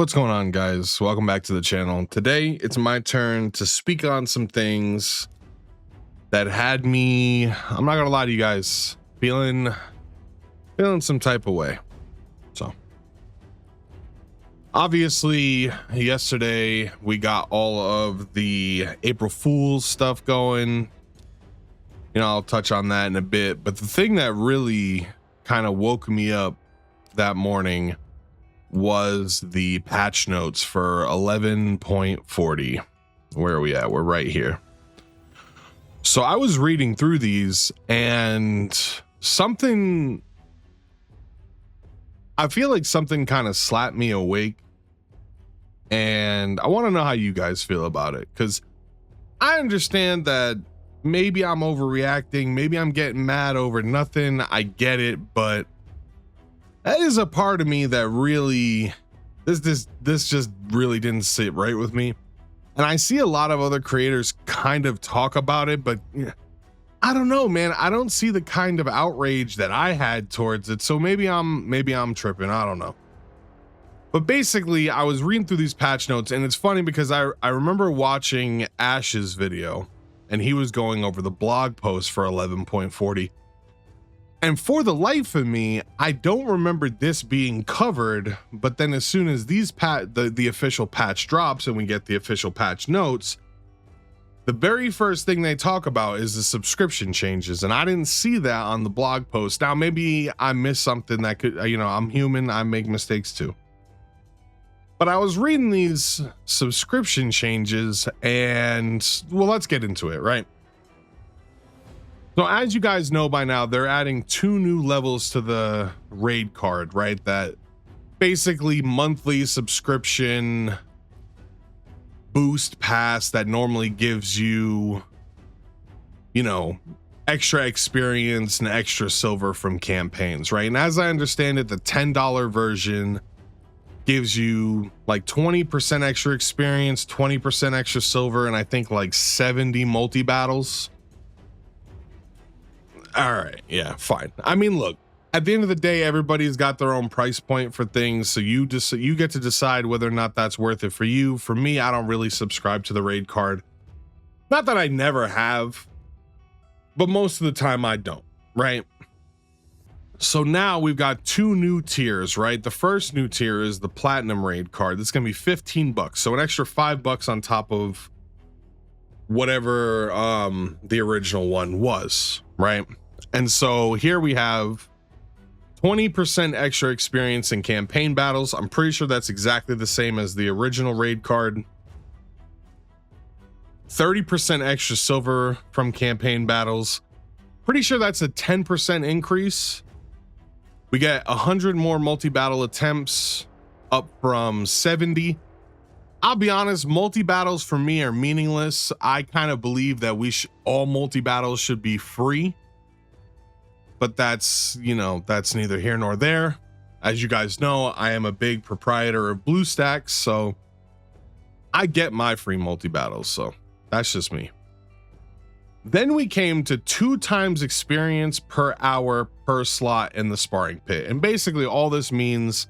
What's going on, guys? Welcome back to the channel. Today it's my turn to speak on some things that had me, I'm not gonna lie to you guys, feeling some type of way. So obviously yesterday we got all of the April Fool's stuff going. You know, I'll touch on that in a bit, but the thing that really kind of woke me up that morning was the patch notes for 11.40. Where are we at? We're right here. So I was reading through these and I feel like something kind of slapped me awake, and I want to know how you guys feel about it, because I understand that maybe I'm overreacting, maybe I'm getting mad over nothing, I get it, but that is a part of me that really, this just really didn't sit right with me. And I see a lot of other creators kind of talk about it, but I don't know, man. I don't see the kind of outrage that I had towards it. So maybe I'm tripping. I don't know. But basically, I was reading through these patch notes, and it's funny because I remember watching Ash's video, and he was going over the blog post for 11.40. And for the life of me, I don't remember this being covered. But then as soon as these the official patch drops and we get the official patch notes, the very first thing they talk about is the subscription changes. And I didn't see that on the blog post. Now, maybe I missed something that could, I'm human, I make mistakes too. But I was reading these subscription changes and, well, let's get into it, right? So as you guys know by now, they're adding 2 new levels to the raid card, right? That basically monthly subscription boost pass that normally gives you, extra experience and extra silver from campaigns, right? And as I understand it, the $10 version gives you like 20% extra experience, 20% extra silver, and I think like 70 multi-battles. All right, yeah, fine. I mean, look, at the end of the day, everybody's got their own price point for things, so you get to decide whether or not that's worth it for you. For me, I don't really subscribe to the raid card. Not that I never have, but most of the time I don't, right? So now we've got 2 new tiers, right? The first new tier is the platinum raid card. That's gonna be $15, so an extra $5 on top of whatever the original one was, right? And so here we have 20% extra experience in campaign battles. I'm pretty sure that's exactly the same as the original raid card. 30% extra silver from campaign battles. Pretty sure that's a 10% increase. We get 100 more multi-battle attempts, up from 70. I'll be honest, multi-battles for me are meaningless. I kind of believe that all multi-battles should be free. But that's neither here nor there. As you guys know, I am a big proprietor of BlueStacks, so I get my free multi-battles, so that's just me. Then we came to 2 times experience per hour per slot in the sparring pit. And basically all this means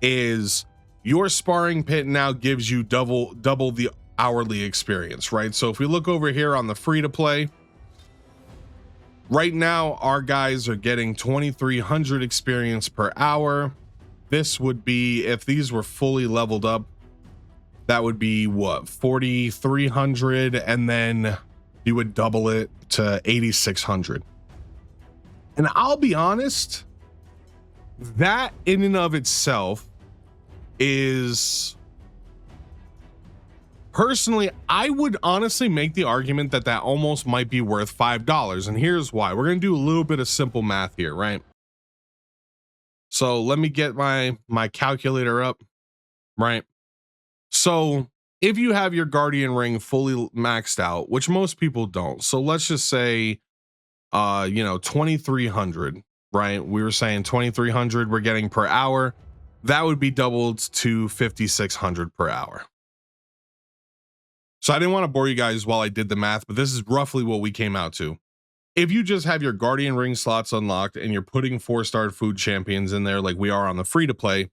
is your sparring pit now gives you double the hourly experience, right? So if we look over here on the free to play, right now our guys are getting 2,300 experience per hour. This would be, if these were fully leveled up, that would be what, 4,300, and then you would double it to 8,600. And I'll be honest, that in and of itself is, personally, I would honestly make the argument that that almost might be worth $5. And here's why. We're going to do a little bit of simple math here, right? So let me get my calculator up, right? So if you have your guardian ring fully maxed out, which most people don't, so let's just say 2,300, right? We were saying 2,300 we're getting per hour. That would be doubled to 5,600 per hour. So I didn't want to bore you guys while I did the math, but this is roughly what we came out to. If you just have your guardian ring slots unlocked and you're putting 4-star food champions in there like we are on the free to play,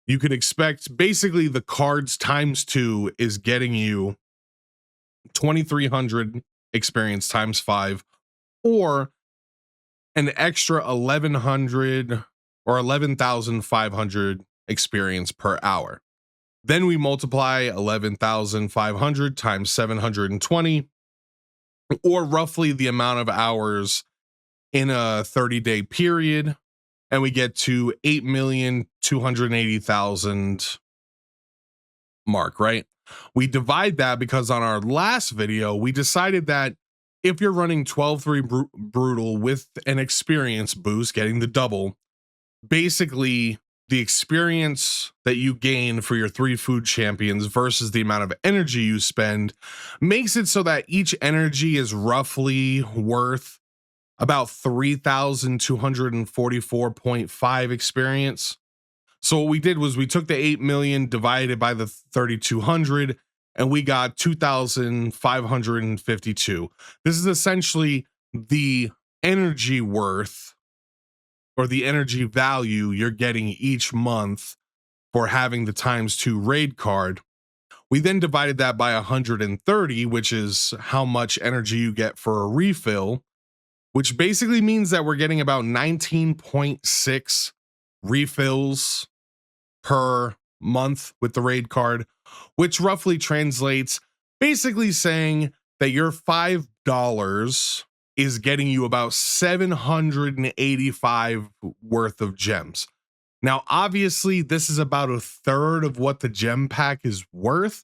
you could expect basically the cards times 2 is getting you 2,300 experience times 5, or an extra 1,100 or 11,500 experience per hour. Then we multiply 11,500 times 720, or roughly the amount of hours in a 30-day period, and we get to 8,280,000 mark, right? We divide that because on our last video, we decided that if you're running 12-3 brutal with an experience boost, getting the double, basically the experience that you gain for your 3 food champions versus the amount of energy you spend makes it so that each energy is roughly worth about 3,244.5 experience. So what we did was we took the 8 million divided by the 3,200 and we got 2,552. This is essentially the energy worth or the energy value you're getting each month for having the ×2 raid card. We then divided that by 130, which is how much energy you get for a refill, which basically means that we're getting about 19.6 refills per month with the raid card, which roughly translates basically saying that your $5 is getting you about 785 worth of gems. Now, obviously, this is about a third of what the gem pack is worth.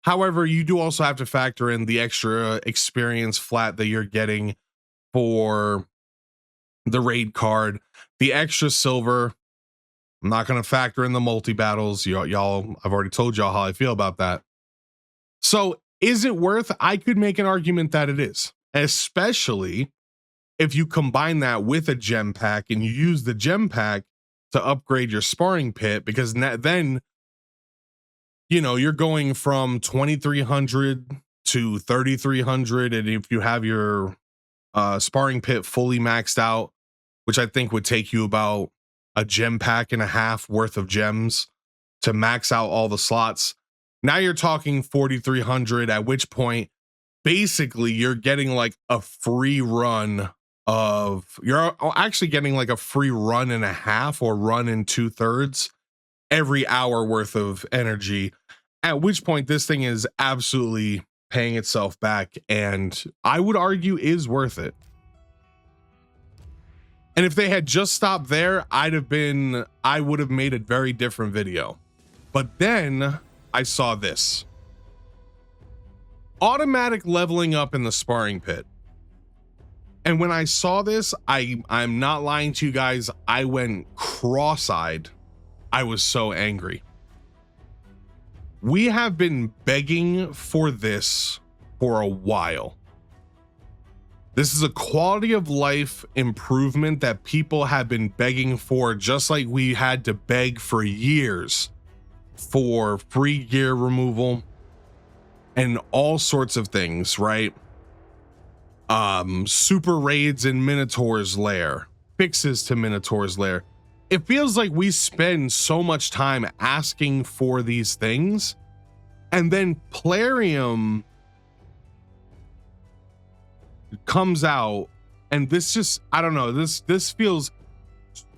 However, you do also have to factor in the extra experience flat that you're getting for the raid card, the extra silver. I'm not going to factor in the multi battles. Y'all, I've already told y'all how I feel about that. So is it worth? I could make an argument that it is, especially if you combine that with a gem pack and you use the gem pack to upgrade your sparring pit, because then, you know, you're going from 2,300 to 3,300. And if you have your sparring pit fully maxed out, which I think would take you about a gem pack and a half worth of gems to max out all the slots. Now you're talking 4,300, at which point basically you're getting like a free run you're actually getting like a free run and a half or run in 2/3 every hour worth of energy, at which point this thing is absolutely paying itself back and I would argue is worth it. And if they had just stopped there, I would have made a very different video. But then I saw this. Automatic leveling up in the sparring pit. And when I saw this, I'm not lying to you guys, I went cross-eyed. I was so angry. We have been begging for this for a while. This is a quality of life improvement that people have been begging for, just like we had to beg for years for free gear removal and all sorts of things, right? Super raids in Minotaur's lair, fixes to Minotaur's lair. It feels like we spend so much time asking for these things, and then Plarium comes out and this just, I don't know, this feels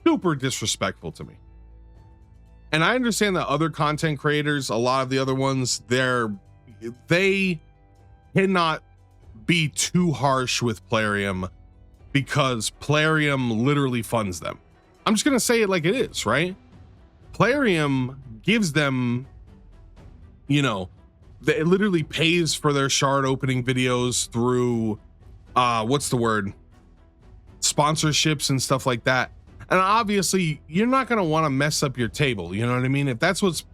super disrespectful to me. And I understand that other content creators, a lot of the other ones, they cannot be too harsh with Plarium because Plarium literally funds them. I'm just gonna say it like it is, right? Plarium gives them, you know, it literally pays for their shard opening videos through what's the word, sponsorships and stuff like that. And obviously you're not going to want to mess up your table, you know what I mean? If that's what's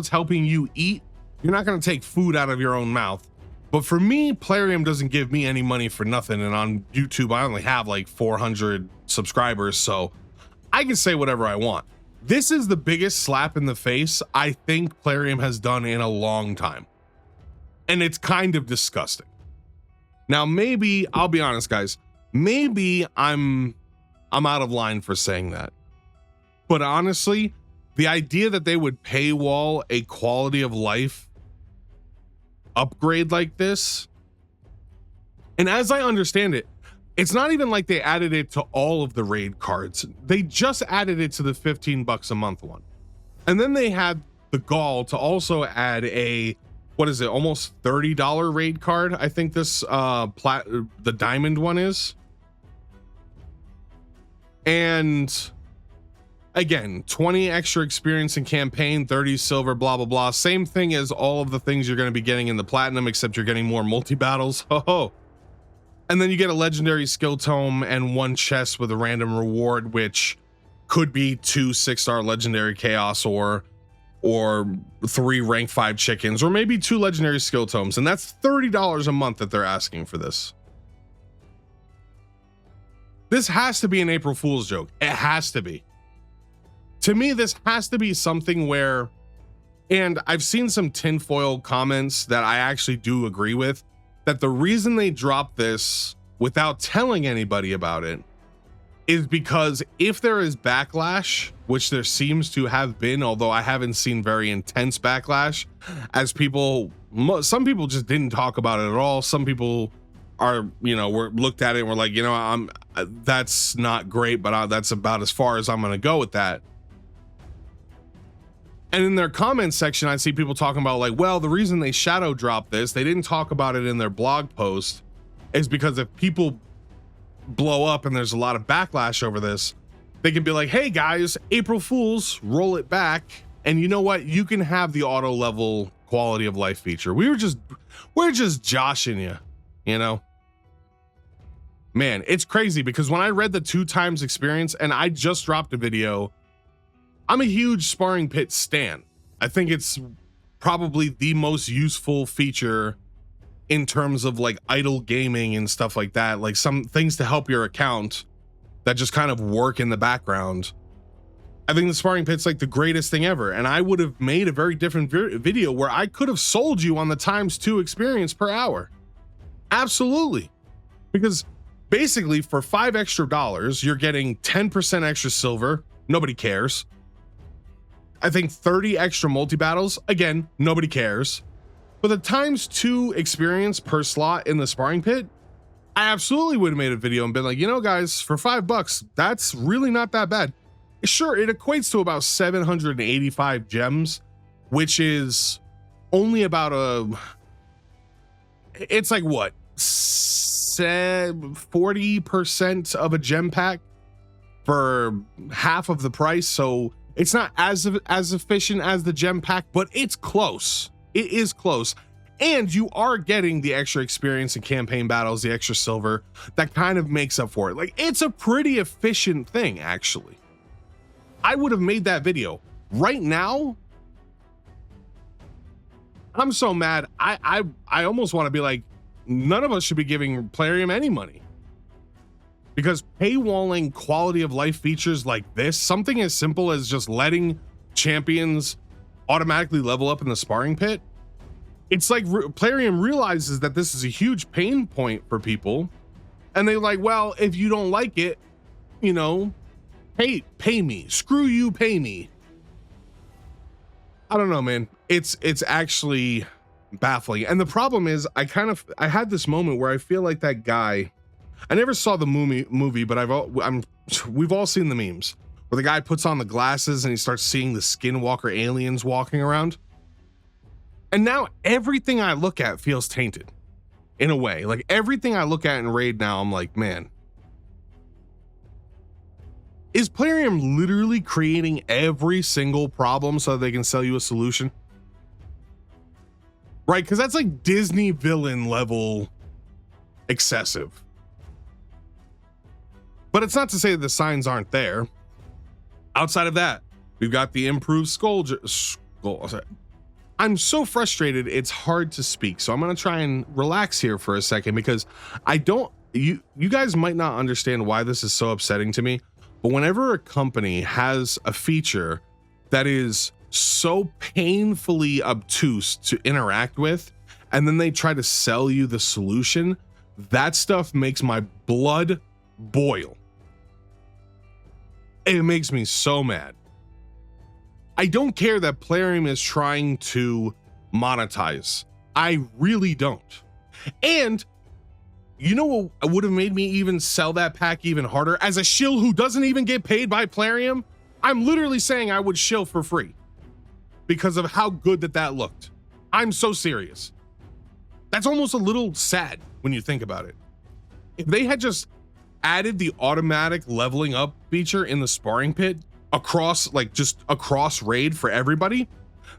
helping you eat, you're not going to take food out of your own mouth. But for me, Plarium doesn't give me any money for nothing, and on YouTube I only have like 400 subscribers, so I can say whatever I want. This is the biggest slap in the face I think Plarium has done in a long time, and it's kind of disgusting. Now, maybe, I'll be honest, guys, maybe I'm out of line for saying that. But honestly, the idea that they would paywall a quality of life upgrade like this, and as I understand it, it's not even like they added it to all of the raid cards. They just added it to the $15 a month one. And then they had the gall to also add a, what is it, almost $30 raid card. I think this the diamond one is. And again, 20 extra experience in campaign, 30 silver, blah, blah, blah. Same thing as all of the things you're going to be getting in the platinum, except you're getting more multi-battles. Ho ho. And then you get a legendary skill tome and 1 chest with a random reward, which could be 2 6-star legendary chaos or 3 rank 5 chickens, or maybe 2 legendary skill tomes. And that's $30 a month that they're asking for this. This has to be an April Fool's joke. It has to be. To me, this has to be something where, and I've seen some tinfoil comments that I actually do agree with, that the reason they dropped this without telling anybody about it is because if there is backlash, which there seems to have been, although I haven't seen very intense backlash, as some people just didn't talk about it at all. Some people were looked at it and were like, that's not great, but that's about as far as I'm going to go with that. And in their comment section, I see people talking about like, well, the reason they shadow dropped this, they didn't talk about it in their blog post, is because if people blow up and there's a lot of backlash over this, they can be like, hey guys, April Fools, roll it back. And you know what? You can have the auto level quality of life feature. We're just joshing you, Man, it's crazy because when I read the 2 times experience, and I just dropped a video, I'm a huge sparring pit stan. I think it's probably the most useful feature in terms of like idle gaming and stuff like that, like some things to help your account that just kind of work in the background. I think the sparring pit's like the greatest thing ever. And I would have made a very different video where I could have sold you on the ×2 experience per hour. Absolutely. Because basically for $5 extra, you're getting 10% extra silver. Nobody cares. I think 30 extra multi-battles. Again, nobody cares. But the ×2 experience per slot in the sparring pit, I absolutely would have made a video and been like, guys, for $5, that's really not that bad. Sure, it equates to about 785 gems, which is only about it's like what, 40% of a gem pack for half of the price. So it's not as efficient as the gem pack, but it's close. It is close. And you are getting the extra experience in campaign battles, the extra silver that kind of makes up for it. Like, it's a pretty efficient thing, actually. I would have made that video. Right now, I'm so mad. I almost want to be like, none of us should be giving Plarium any money. Because paywalling quality of life features like this, something as simple as just letting champions automatically level up in the sparring pit, it's like Plarium realizes that this is a huge pain point for people, and they're like, well, if you don't like it, pay me. Screw you, pay me. I don't know, man. It's actually baffling. And the problem is, I had this moment where I feel like that guy, I never saw the movie, but we've all seen the memes where the guy puts on the glasses and he starts seeing the skinwalker aliens walking around. And now everything I look at feels tainted in a way. Like everything I look at in Raid now, I'm like, man, is Plarium literally creating every single problem so that they can sell you a solution? Right? Because that's like Disney villain level excessive. But it's not to say that the signs aren't there. Outside of that, we've got the improved skull. I'm so frustrated, it's hard to speak. So I'm going to try and relax here for a second, because you guys might not understand why this is so upsetting to me. But whenever a company has a feature that is so painfully obtuse to interact with, and then they try to sell you the solution, that stuff makes my blood boil. It makes me so mad. I don't care that Plarium is trying to monetize. I really don't. And you know what would have made me even sell that pack even harder? As a shill who doesn't even get paid by Plarium, I'm literally saying I would shill for free because of how good that looked. I'm so serious. That's almost a little sad when you think about it. If they had just added the automatic leveling up feature in the sparring pit across, like just across raid for everybody,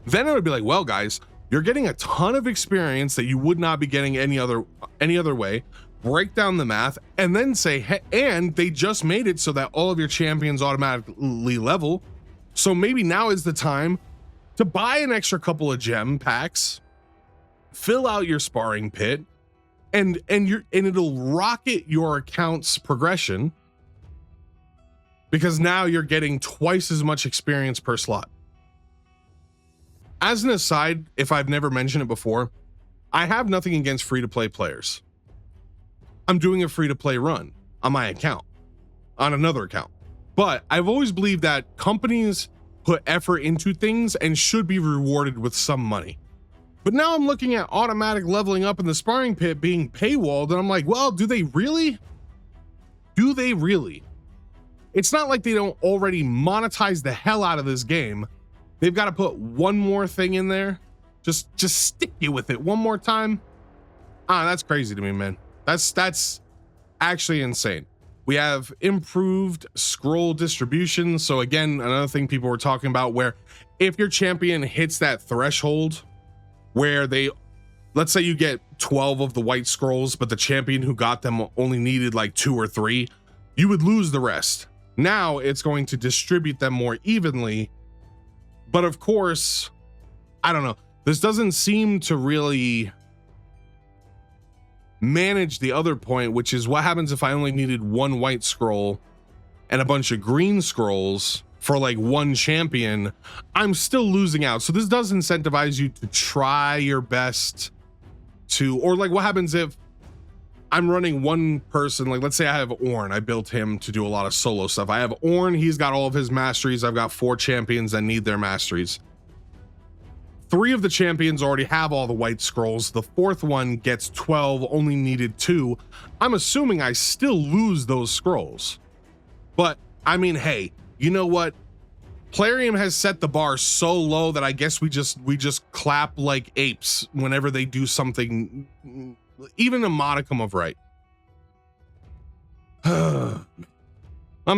then it would be like, well, guys, you're getting a ton of experience that you would not be getting any other way. Break down the math and then say, hey, and they just made it so that all of your champions automatically level. So maybe now is the time to buy an extra couple of gem packs, fill out your sparring pit, and it'll rocket your account's progression, because now you're getting twice as much experience per slot. As an aside, if I've never mentioned it before, I have nothing against free-to-play players. I'm doing a free-to-play run on my account, on another account. But I've always believed that companies put effort into things and should be rewarded with some money. But now I'm looking at automatic leveling up in the sparring pit being paywalled, and I'm like, well, do they really? Do they really? It's not like they don't already monetize the hell out of this game. They've got to put one more thing in there. Just stick you with it one more time. That's crazy to me, man. That's actually insane. We have improved scroll distribution. So again, another thing people were talking about, where if your champion hits that threshold where let's say you get 12 of the white scrolls, but the champion who got them only needed like 2 or 3, you would lose the rest. Now it's going to distribute them more evenly. But of course, I don't know. This doesn't seem to really manage the other point, which is what happens if I only needed 1 white scroll and a bunch of green scrolls for like 1 champion. I'm still losing out. So this does incentivize you to try your best to, or like what happens if I'm running one person, like let's say I have Ornn. I built him to do a lot of solo stuff. I have Ornn, he's got all of his masteries. I've got 4 champions that need their masteries. 3 of the champions already have all the white scrolls. The 4th one gets 12, only needed 2. I'm assuming I still lose those scrolls. But I mean, hey, you know what? Plarium has set the bar so low that I guess we just clap like apes whenever they do something, even a modicum of right. I'm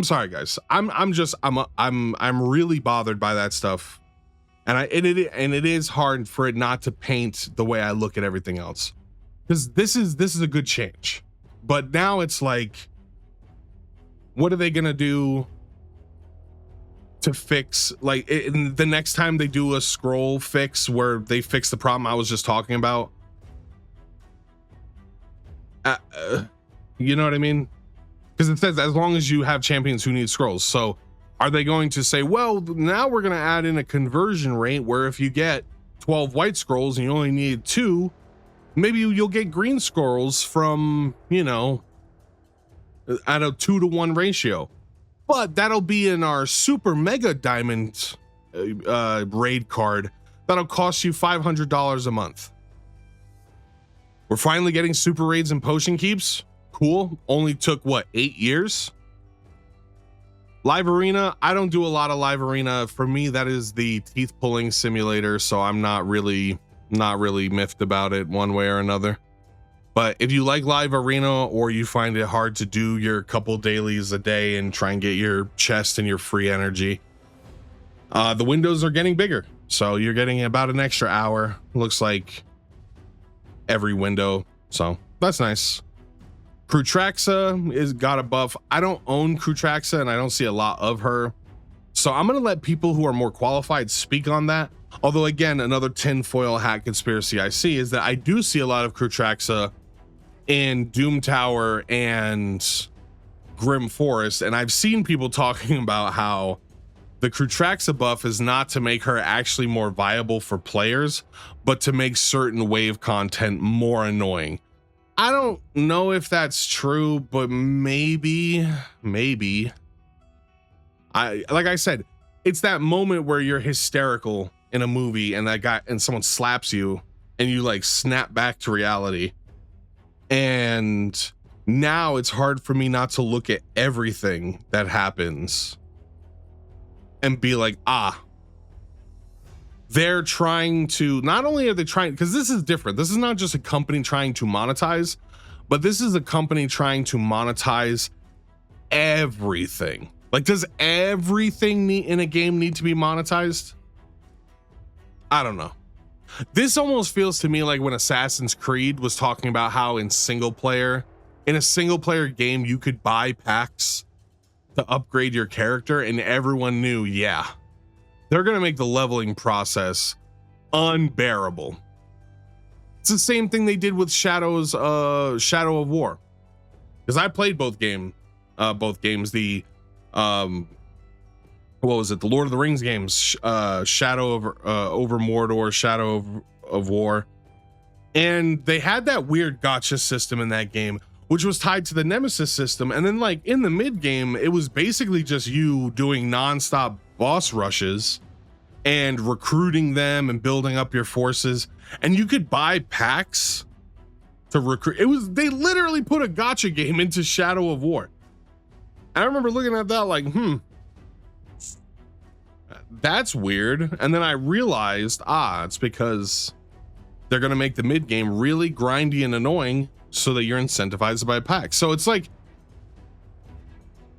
sorry, guys. I'm really bothered by that stuff. And it is hard for it not to paint the way I look at everything else, because this is a good change. But now it's like, what are they gonna do to fix, like the next time they do a scroll fix where they fix the problem I was just talking about? You know what I mean? Because it says as long as you have champions who need scrolls. So are they going to say, well, now we're going to add in a conversion rate where if you get 12 white scrolls and you only need 2, maybe you'll get green scrolls from, you know, at a 2-to-1 ratio. But that'll be in our super mega diamond raid card. That'll cost you $500 a month. We're finally getting super raids and potion keeps. Cool. Only took what, 8 years? Live Arena, I don't do a lot of Live Arena. For me, that is the teeth pulling simulator, so I'm not really miffed about it one way or another. But if you like Live Arena, or you find it hard to do your couple dailies a day and try and get your chest and your free energy, the windows are getting bigger, so you're getting about an extra hour, looks like, every window, so that's nice. Krutraxa is got a buff. I don't own Krutraxa and I don't see a lot of her, so I'm gonna let people who are more qualified speak on that. Although again, another tinfoil hat conspiracy I see is that I do see a lot of Krutraxa in Doom Tower and Grim Forest, and I've seen people talking about how the Krutraxa buff is not to make her actually more viable for players, but to make certain wave content more annoying. I don't know if that's true, but maybe. Like I said, it's that moment where you're hysterical in a movie and that guy and someone slaps you and you like snap back to reality. And now it's hard for me not to look at everything that happens and be like, they're trying to, not only are they trying, because this is different. This is not just a company trying to monetize, but this is a company trying to monetize everything. Like, does everything in a game need to be monetized? I don't know. This almost feels to me like when Assassin's Creed was talking about how in a single player game, you could buy packs to upgrade your character, and everyone knew, yeah, they're going to make the leveling process unbearable. It's the same thing they did with Shadow of War. Because I played both games, the what was it? The Lord of the Rings games, Shadow of over Mordor, Shadow of War. And they had that weird gotcha system in that game, which was tied to the Nemesis system. And then like in the mid game, it was basically just you doing nonstop boss rushes and recruiting them and building up your forces. And you could buy packs to recruit. They literally put a gotcha game into Shadow of War. I remember looking at that like, that's weird. And then I realized, it's because they're going to make the mid game really grindy and annoying so that you're incentivized to buy packs. So it's like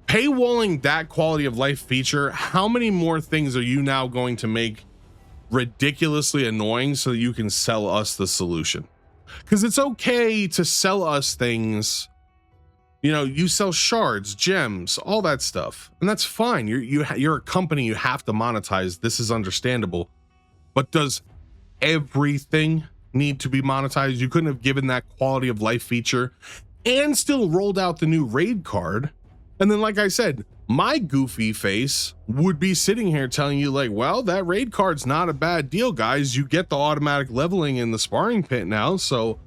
paywalling that quality of life feature. How many more things are you now going to make ridiculously annoying so that you can sell us the solution? Because it's okay to sell us things. You know, you sell shards, gems, all that stuff, and that's fine. You're a company, you have to monetize. This is understandable. But does everything need to be monetized? You couldn't have given that quality of life feature and still rolled out the new raid card. And then, like I said, my goofy face would be sitting here telling you like, well, that raid card's not a bad deal, guys. You get the automatic leveling in the sparring pit now. So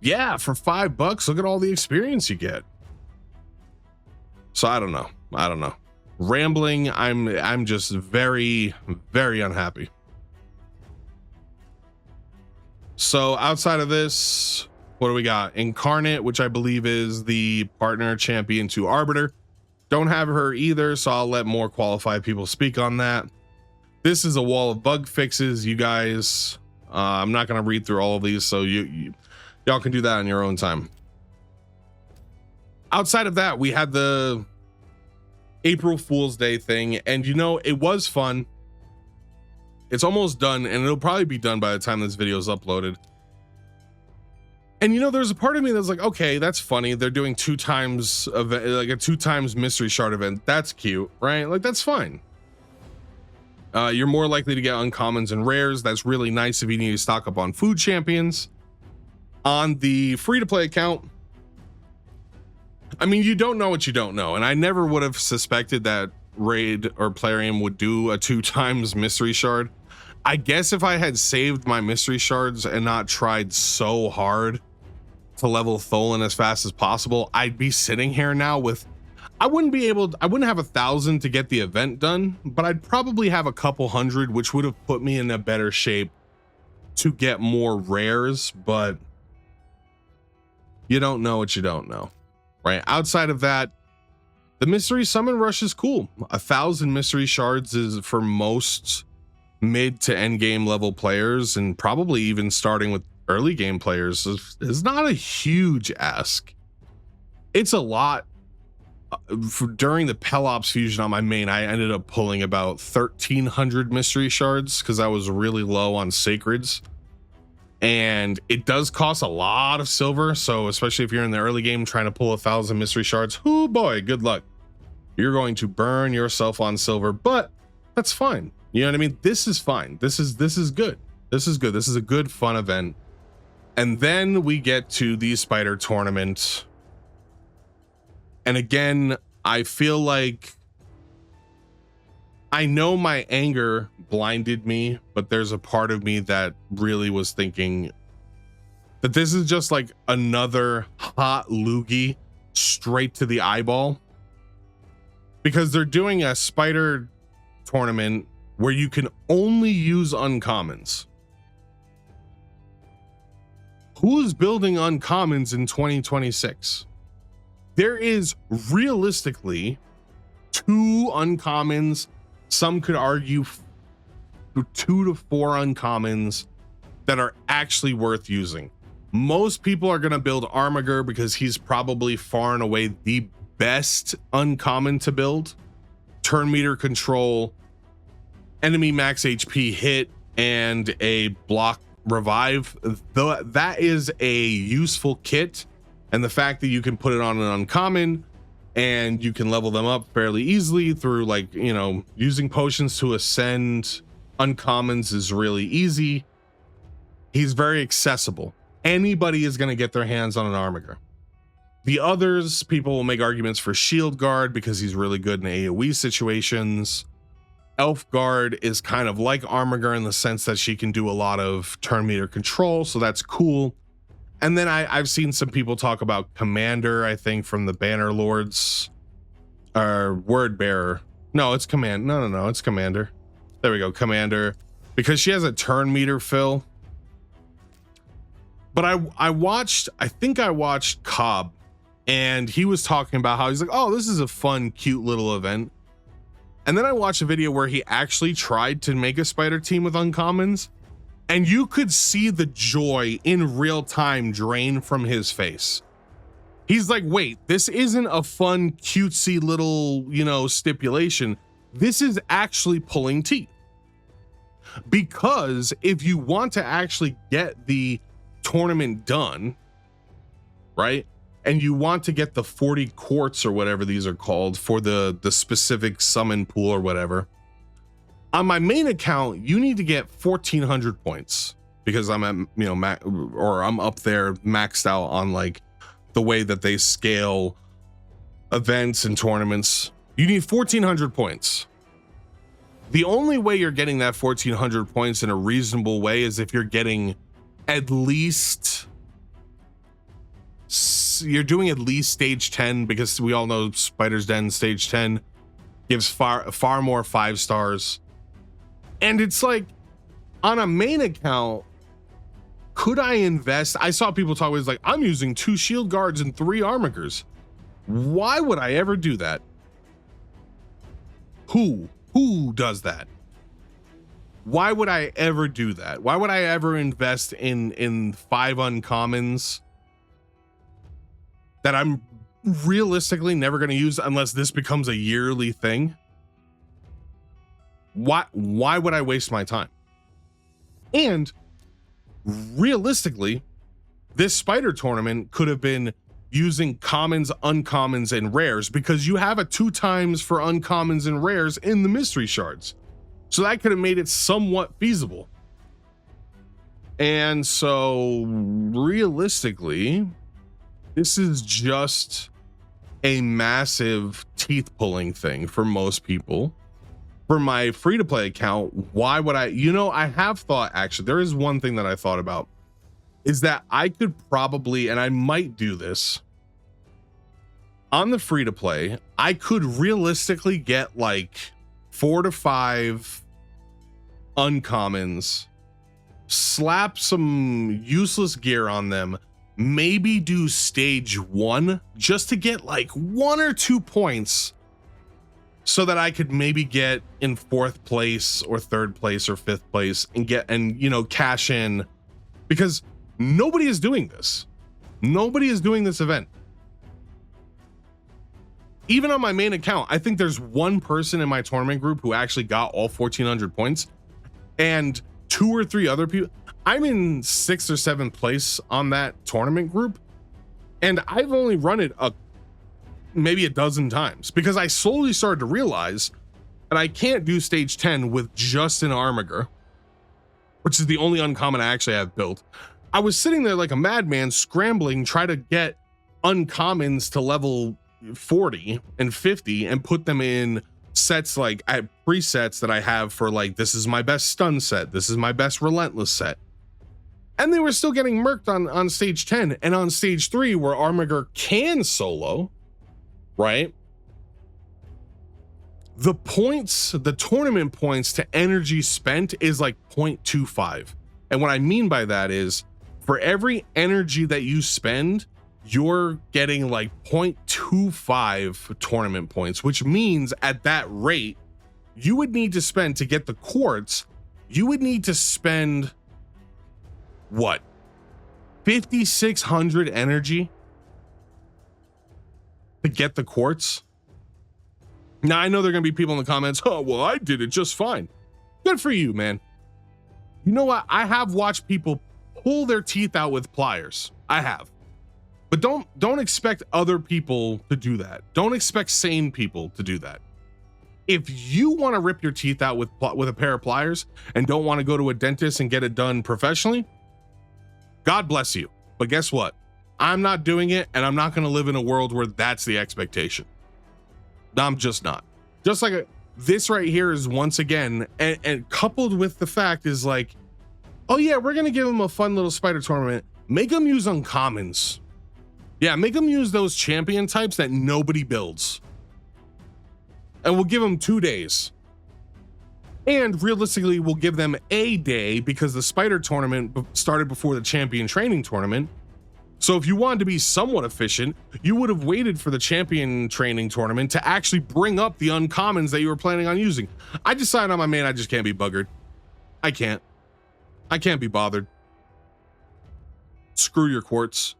yeah, for $5, look at all the experience you get. So I don't know. Rambling. I'm just very, very unhappy. So outside of this, what do we got? Incarnate, which I believe is the partner champion to Arbiter. Don't have her either, so I'll let more qualified people speak on that. This is a wall of bug fixes, you guys. I'm not going to read through all of these, so y'all can do that on your own time. Outside of that, we had the April Fool's Day thing, and you know, it was fun. It's almost done, and it'll probably be done by the time this video is uploaded. And you know, there's a part of me that's like, okay, that's funny. They're doing 2 times event, like a 2 times mystery shard event. That's cute, right? Like, that's fine. You're more likely to get uncommons and rares. That's really nice if you need to stock up on food champions. On the free-to-play account, I mean, you don't know what you don't know, and I never would have suspected that Raid or Plarium would do a 2 times mystery shard. I guess if I had saved my mystery shards and not tried so hard to level Tholen as fast as possible, I'd be sitting here now with, I wouldn't have 1,000 to get the event done, but I'd probably have a couple hundred, which would have put me in a better shape to get more rares. But you don't know what you don't know, right? Outside of that, the mystery summon rush is cool. 1,000 mystery shards is for most mid to end game level players, and probably even starting with early game players, is not a huge ask. It's a lot. During the Pelops fusion on my main, I ended up pulling about 1,300 mystery shards because I was really low on sacreds. And it does cost a lot of silver, so especially if you're in the early game trying to pull 1,000 mystery shards, oh boy, good luck. You're going to burn yourself on silver, but that's fine. You know what I mean? This is fine. This is good. This is good. This is a good fun event. And then we get to the Spider Tournament. And again, I feel like I know my anger blinded me, but there's a part of me that really was thinking that this is just like another hot loogie straight to the eyeball, because they're doing a Spider tournament where you can only use uncommons. Who's building uncommons in 2026? There is realistically 2 uncommons. Some could argue 2 to 4 uncommons that are actually worth using. Most people are going to build Armiger because he's probably far and away the best uncommon to build. Turn meter control, enemy max HP hit, and a block revive. That is a useful kit, and the fact that you can put it on an uncommon and you can level them up fairly easily through, like, you know, using potions to ascend uncommons is really easy. He's very accessible. Anybody is going to get their hands on an Armiger. The others, people will make arguments for Shield Guard because he's really good in AoE situations. Elf Guard is kind of like Armiger in the sense that she can do a lot of turn meter control, so that's cool. And then I've seen some people talk about Commander, I think, from the Banner Lords, or Word Bearer. No, it's Command. No, it's Commander. There we go, Commander, because she has a turn meter fill. But I think I watched Cobb, and he was talking about how he's like, oh, this is a fun, cute little event. And then I watched a video where he actually tried to make a spider team with uncommons, and you could see the joy in real time drain from his face. He's like, wait, this isn't a fun, cutesy little, you know, stipulation. This is actually pulling teeth. Because if you want to actually get the tournament done, right, and you want to get the 40 quartz or whatever these are called for the specific summon pool or whatever, on my main account you need to get 1400 points because I'm at, you know, I'm up there maxed out on like the way that they scale events and tournaments. You need 1400 points. The only way you're getting that 1400 points in a reasonable way is if you're getting at least, you're doing at least stage 10, because we all know Spider's Den stage 10 gives far more 5 stars. And it's like, on a main account, could I invest? I saw people talk about, like, I'm using 2 shield guards and 3 armigers. Why would I ever do that? Who does that? Why would I ever do that? Why would I ever invest in 5 uncommons that I'm realistically never going to use unless this becomes a yearly thing? Why would I waste my time? And realistically, this spider tournament could have been using commons, uncommons, and rares, because you have a 2 times for uncommons and rares in the mystery shards. So that could have made it somewhat feasible. And so realistically, this is just a massive teeth pulling thing for most people. For my free to play account, why would I, you know, I have thought, actually, there is one thing that I thought about, is that I could probably, and I might do this on the free to play, I could realistically get like 4 to 5 uncommons, slap some useless gear on them, maybe do stage 1 just to get like 1 or 2 points, so that I could maybe get in 4th place or 3rd place or 5th place and get, and, you know, cash in, because nobody is doing this. Nobody is doing this event. Even on my main account, I think there's 1 person in my tournament group who actually got all 1400 points, and 2 or 3 other people. I'm in 6th or 7th place on that tournament group, and I've only run it maybe a dozen times, because I slowly started to realize that I can't do stage 10 with just an armiger, which is the only uncommon I actually have built. I was sitting there like a madman scrambling, try to get uncommons to level 40 and 50 and put them in sets, like at presets that I have for, like, this is my best stun set, this is my best relentless set, and they were still getting murked on stage 10. And on stage 3, where armiger can solo, right, the points, the tournament points to energy spent is like 0.25. And what I mean by that is for every energy that you spend, you're getting like 0.25 tournament points, which means at that rate, you would need to spend to get the quartz. You would need to spend what? 5,600 energy to get the quartz. Now, I know there are going to be people in the comments, oh, well, I did it just fine. Good for you, man. You know what? I have watched people pull their teeth out with pliers. I have. But don't expect other people to do that. Don't expect sane people to do that. If you want to rip your teeth out with a pair of pliers and don't want to go to a dentist and get it done professionally, God bless you. But guess what? I'm not doing it, and I'm not going to live in a world where that's the expectation. I'm just not. Just like this right here is once again, and coupled with the fact is like, oh yeah, we're going to give them a fun little spider tournament. Make them use uncommons. Yeah, make them use those champion types that nobody builds. And we'll give them 2 days. And realistically, we'll give them a day because the spider tournament started before the champion training tournament. So if you wanted to be somewhat efficient, you would have waited for the champion training tournament to actually bring up the uncommons that you were planning on using. I decided on my main, I just can't be buggered. I can't be bothered. Screw your quartz.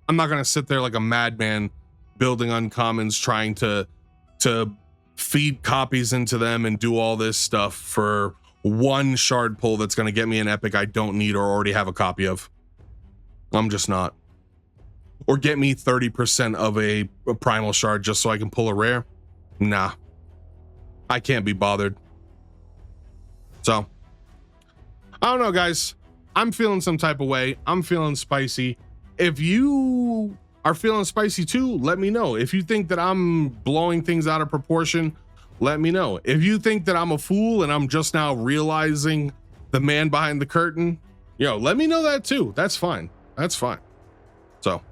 I'm not going to sit there like a madman building uncommons, trying to feed copies into them and do all this stuff for one shard pull that's going to get me an epic I don't need or already have a copy of. I'm just not. Or get me 30% of a primal shard just so I can pull a rare. Nah, I can't be bothered. So I don't know, guys. I'm feeling some type of way. I'm feeling spicy. If you are feeling spicy too, let me know. If you think that I'm blowing things out of proportion, let me know. If you think that I'm a fool and I'm just now realizing the man behind the curtain, let me know that too. That's fine. That's fine. So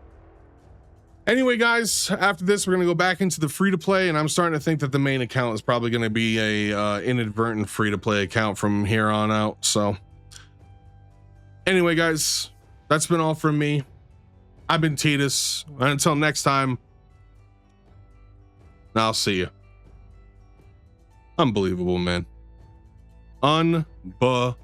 anyway, guys, after this, we're going to go back into the free to play, and I'm starting to think that the main account is probably going to be a inadvertent free to play account from here on out. So anyway, guys, that's been all from me. I've been Titus, and until next time, I'll see you. Unbelievable, man. Unbelievable.